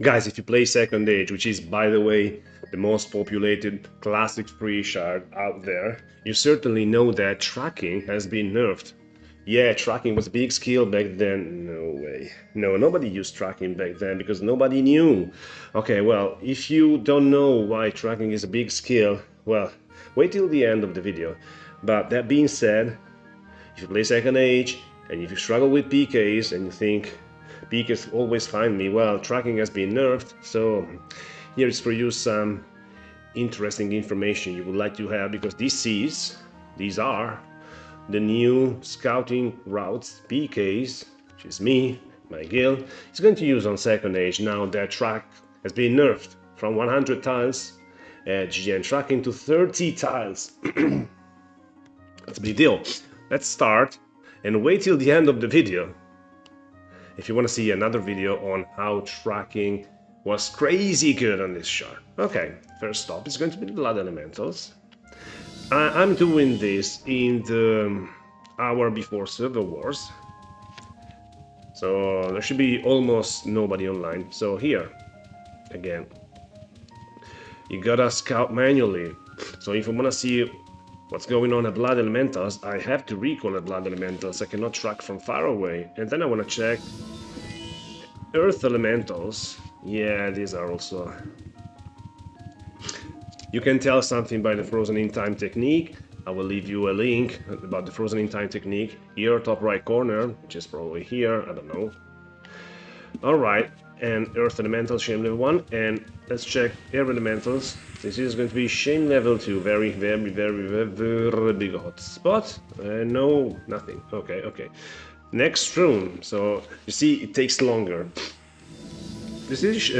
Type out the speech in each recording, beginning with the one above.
Guys, if you play Second Age, which is, by the way, the most populated classic free shard out there, you certainly know that tracking has been nerfed. Yeah, tracking was a big skill back then. No way. No, nobody used tracking back then because nobody knew. Okay, well, if you don't know why tracking is a big skill, well, wait till the end of the video. But that being said, if you play Second Age, and if you struggle with PKs and you think PKs always find me, well, tracking has been nerfed, so here is for you some interesting information you would like to have, because these are the new scouting routes, PKs, which is me, my guild, is going to use on Second Age now that track has been nerfed from 100 tiles at GN tracking to 30 tiles. That's a big deal. Let's start and wait till the end of the video if you want to see another video on how tracking was crazy good on this shard. Okay, first stop is going to be the blood elementals. I'm doing this in the hour before server wars, so there should be almost nobody online. So here, again, you gotta scout manually. So if you wanna see what's going on at blood elementals, I have to recall at blood elementals. I cannot track from far away. And then I wanna check earth elementals. Yeah, these are also... You can tell something by the frozen in time technique. I will leave you a link about the frozen in time technique here, top right corner, which is probably here, I don't know. Alright, and earth elemental, shame level 1, and let's check air elementals. This is going to be shame level 2, very big hot spot. No, nothing. Okay. Next room, so you see it takes longer. This is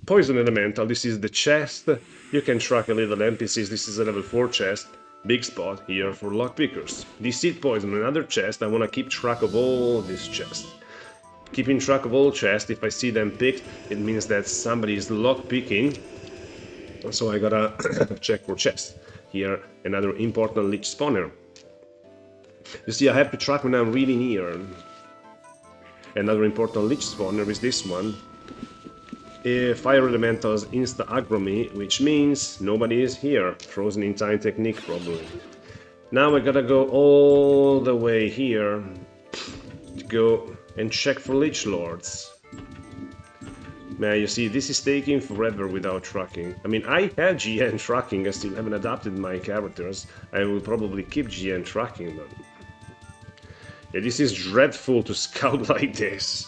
poison elemental, this is the chest. You can track a little NPCs, this is a level 4 chest. Big spot here for lockpickers. This seed poison, another chest, I want to keep track of all these chests. Keeping track of all chests, if I see them picked, it means that somebody is lockpicking. So I gotta check for chests. Here, another important lich spawner. You see, I have to track when I'm really near. Another important lich spawner is this one. Fire elementals insta aggro me, which means nobody is here. Frozen in time technique probably. Now I gotta go all the way here to go and check for lich lords. Man, you see, this is taking forever without tracking. I mean, I had GN tracking, I still haven't adapted my characters. I will probably keep GN tracking them. Yeah, this is dreadful to scout like this.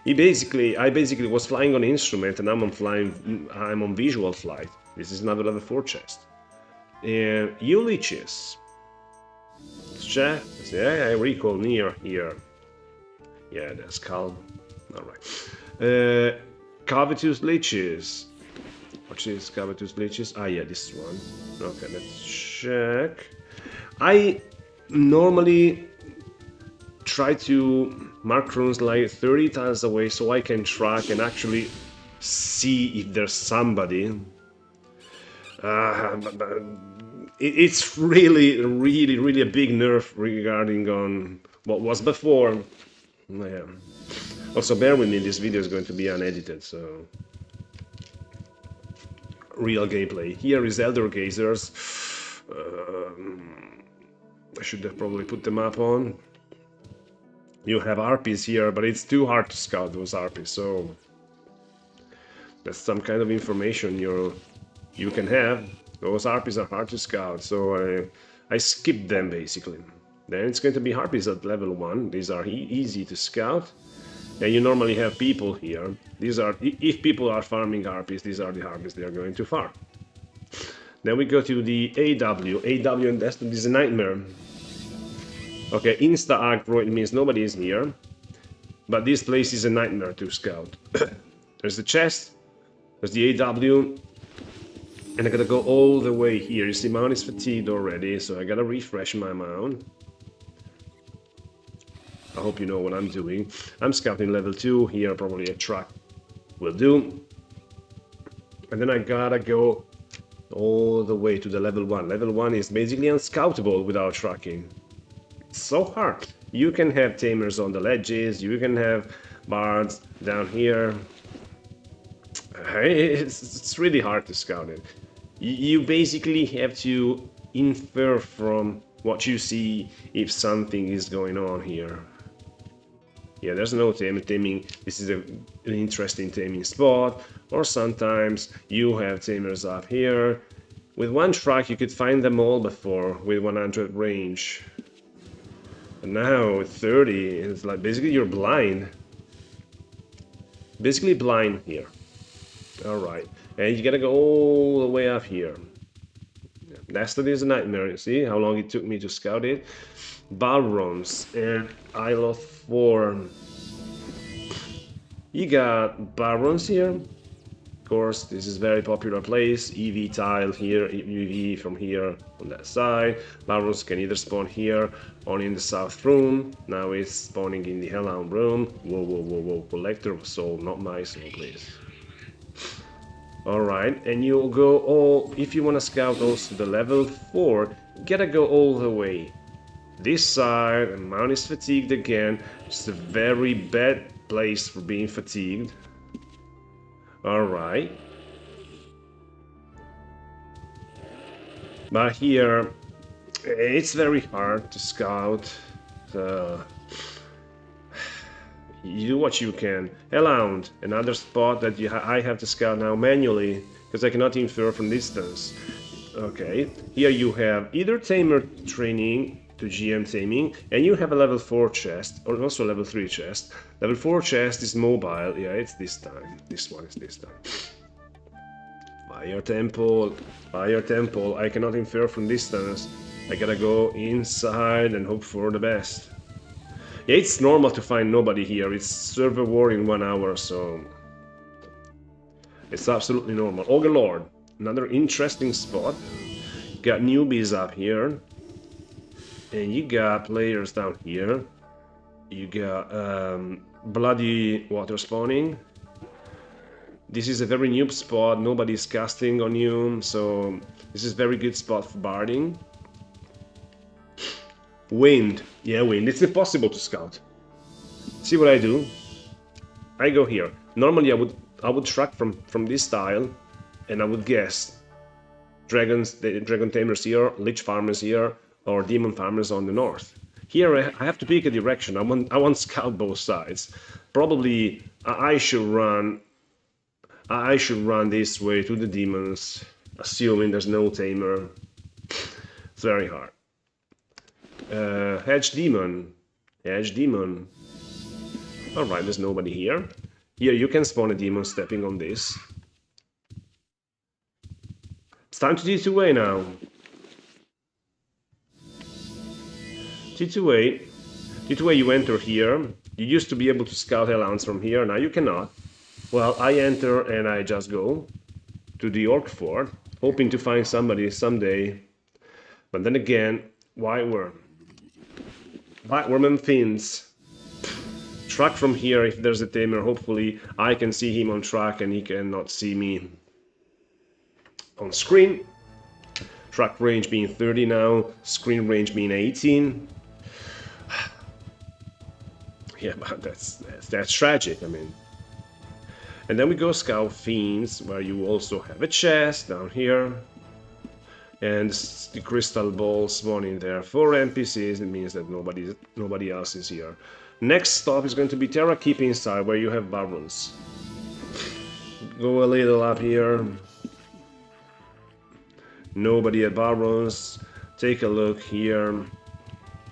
I basically was flying on instrument, and I'm on visual flight. This is another level 4 chest. You leeches. Let's check. Yeah, I recall near here. Yeah, that's calm. Alright. Covetous leeches. What's this? Covetous leeches? Ah, yeah, this one. Okay, let's check. I normally try to mark runes like 30 tiles away so I can track and actually see if there's somebody. It's really a big nerf regarding on what was before. Yeah. Also, bear with me, this video is going to be unedited, so... Real gameplay. Here is Elder Gazers. I should have probably put them up on. You have RPs here, but it's too hard to scout those RPs, so... That's some kind of information you can have. Those RPs are hard to scout, so I skipped them basically. Then it's going to be harpies at level 1. These are easy to scout. And you normally have people here. These are, if people are farming harpies, these are the harpies they are going to farm. Then we go to the AW. AW and Destiny is a nightmare. Okay, insta aggro, it means nobody is near. But this place is a nightmare to scout. There's the chest, there's the AW, and I gotta go all the way here. You see, mount is fatigued already, so I gotta refresh my mount. I hope you know what I'm doing. I'm scouting level 2, here probably a track will do. And then I gotta go all the way to the level 1. Level 1 is basically unscoutable without tracking. It's so hard. You can have tamers on the ledges, you can have Bards down here. It's really hard to scout it. You basically have to infer from what you see if something is going on here. Yeah, there's no taming. This is an interesting taming spot. Or sometimes you have tamers up here. With one truck you could find them all before with 100 range. And now with 30, it's like basically you're blind. Basically blind here. Alright, and you gotta go all the way up here. Nested is a nightmare, you see how long it took me to scout it. Balrons and Isle of Form. You got Barons here. Of course, this is very popular place. EV tile here, EV from here on that side. Barons can either spawn here or in the south room. Now it's spawning in the Hellhound room. Whoa, whoa, whoa, whoa. Collector of soul, not my soul, please. Alright, and you'll go all, if you want to scout also the level 4, you gotta go all the way. This side, and Mount is fatigued again. It's a very bad place for being fatigued. Alright. But here, it's very hard to scout. You do what you can. Hellhound, another spot that I have to scout now manually, because I cannot infer from distance. Okay, here you have either tamer training to GM taming, and you have a level 4 chest, or also level 3 chest. Level 4 chest is mobile, yeah, it's this time. This one is this time. Fire temple, I cannot infer from distance. I gotta go inside and hope for the best. Yeah, it's normal to find nobody here. It's server war in 1 hour, so it's absolutely normal. Ogre Lord, another interesting spot. Got newbies up here, and you got players down here. You got bloody water spawning. This is a very noob spot. Nobody's casting on you, so this is very good spot for barding. Wind. Yeah, wind. It's impossible to scout. See what I do? I go here. Normally I would track from this tile, and I would guess the dragon tamers here, lich farmers here, or demon farmers on the north. Here I have to pick a direction. I want scout both sides. Probably I should run this way to the demons, assuming there's no tamer. It's very hard. Hedge demon. Alright, there's nobody here. Here you can spawn a demon stepping on this. It's time to T2A now. T2A you enter here. You used to be able to scout hellhounds from here, now you cannot. Well, I enter and I just go to the Orc Fort, hoping to find somebody someday. But then again, Wyvern and Fins. Track from here if there's a tamer, hopefully I can see him on track and he cannot see me on screen. Track range being 30 now, screen range being 18. Yeah, but that's tragic, I mean. And then we go Scout Fiends, where you also have a chest down here. And the crystal ball spawning there for NPCs. It means that nobody else is here. Next stop is going to be Terra Keep inside, where you have Barons. Go a little up here. Nobody at Barons. Take a look here.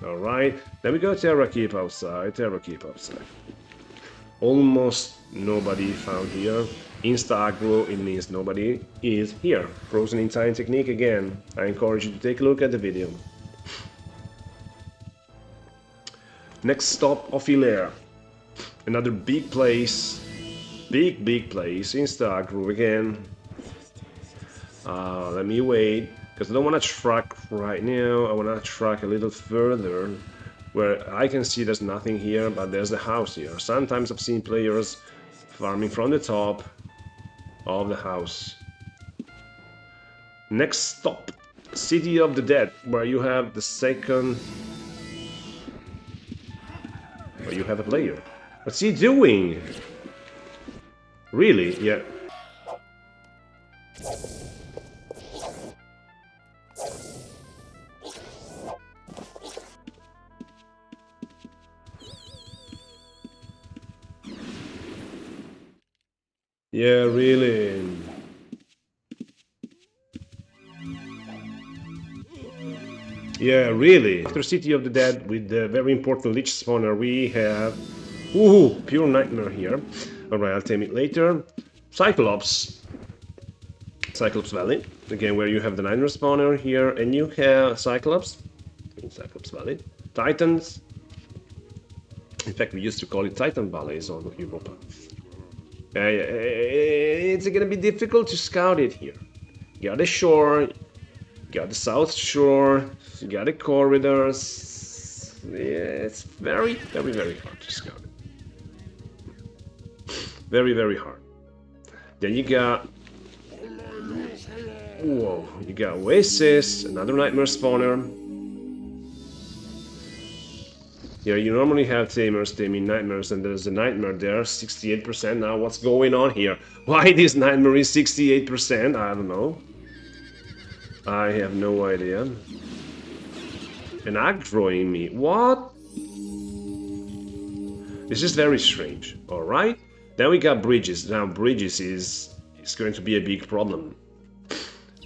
Alright, then we go Terra Keep outside. Almost nobody found here. Insta aggro, it means nobody is here. Frozen in time technique again. I encourage you to take a look at the video. Next stop, Ophilair. Another big place. Big place. Insta aggro again. Let me wait, because I don't want to track right now. I want to track a little further, where I can see there's nothing here, but there's a house here. Sometimes I've seen players farming from the top of the house. Next stop, City of the Dead, where you have the second... where you have a player. What's he doing? Really? Yeah. Yeah, really. Yeah, really. After City of the Dead, with the very important Lich spawner, we have... Ooh, pure nightmare here. Alright, I'll tame it later. Cyclops. Cyclops Valley. Again, where you have the nightmare spawner here, and you have Cyclops. Cyclops Valley. Titans. In fact, we used to call it Titan Valleys on Europa. It's gonna be difficult to scout it here. You got the shore, you got the south shore, you got the corridors. Yeah, it's very, very, very hard to scout it. Very, very hard. Then you got... Whoa, you got Oasis, another nightmare spawner. Yeah, you normally have tamers taming nightmares, and there's a nightmare there, 68%. Now, what's going on here? Why this nightmare is 68%? I don't know. I have no idea. An aggroing me. What? This is very strange. Alright. Then we got bridges. Now, bridges is going to be a big problem.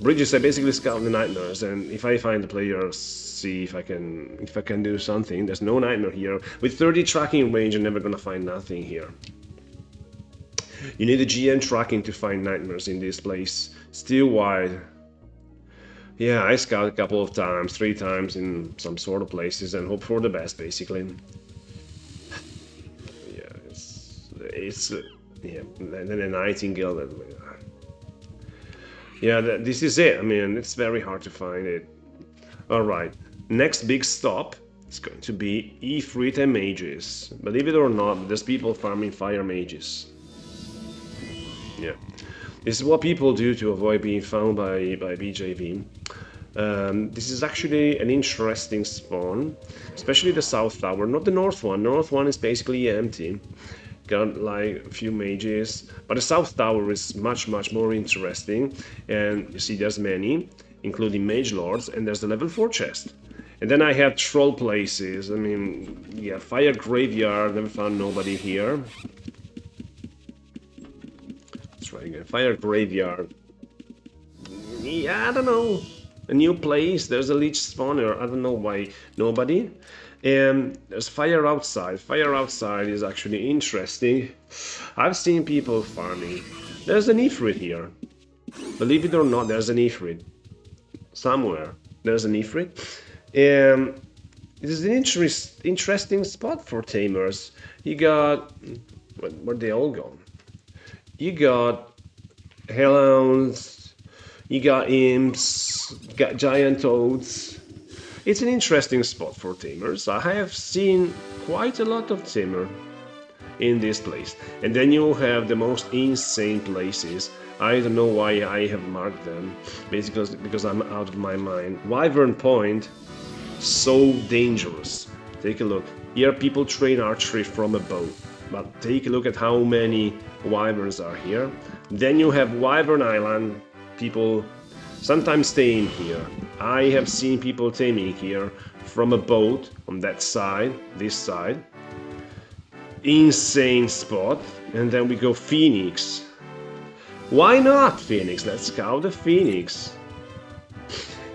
Bridges, I basically scout the nightmares, and if I find the players, see if I can do something. There's no nightmare here. With 30 tracking range, I'm never gonna find nothing here. You need a GM tracking to find nightmares in this place. Still wide. Yeah, I scout a couple of times, 3 times in some sort of places, and hope for the best, basically. Yeah, it's yeah, and then a Nightingale. Yeah, this is it. I mean, it's very hard to find it. Alright, next big stop is going to be Ephrid and mages. Believe it or not, there's people farming fire mages. Yeah, this is what people do to avoid being found by BJV. This is actually an interesting spawn, especially the south tower, not the north one. North one is basically empty. Got like a few mages, but the south tower is much more interesting, and you see there's many, including mage lords, and there's the level 4 chest. And then I have troll places. I mean, yeah, fire graveyard, never found nobody here. Let's try again. Fire graveyard. Yeah, I don't know. A new place, there's a lich spawner, I don't know why nobody. And there's fire outside. Fire outside is actually interesting. I've seen people farming. There's an Ephrid here. Believe it or not, there's an Ephrid. Somewhere there's an Ephrid. And this is an interesting spot for tamers. You got... where they all gone? You got hellhounds, you got imps, you got giant toads. It's an interesting spot for tamers. I have seen quite a lot of tamer in this place. And then you have the most insane places. I don't know why I have marked them. Basically because I'm out of my mind. Wyvern Point, so dangerous. Take a look. Here people train archery from a bow. But take a look at how many wyverns are here. Then you have Wyvern Island. People sometimes staying here. I have seen people taming here from a boat on that side, this side. Insane spot. And then we go Phoenix. Why not Phoenix? Let's scout the Phoenix.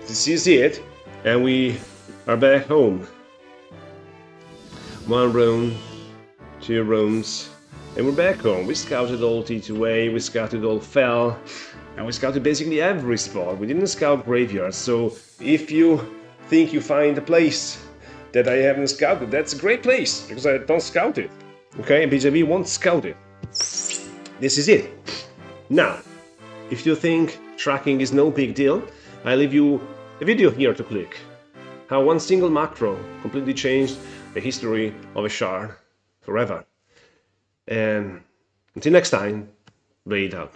This is it. And we are back home. 1 room, 2 rooms, and we're back home. We scouted all T2A, we scouted all Fel. And we scouted basically every spot. We didn't scout graveyards, so if you think you find a place that I haven't scouted, that's a great place, because I don't scout it. Okay, BJV won't scout it. This is it. Now, if you think tracking is no big deal, I leave you a video here to click. How one single macro completely changed the history of a shard forever. And until next time, Blade out.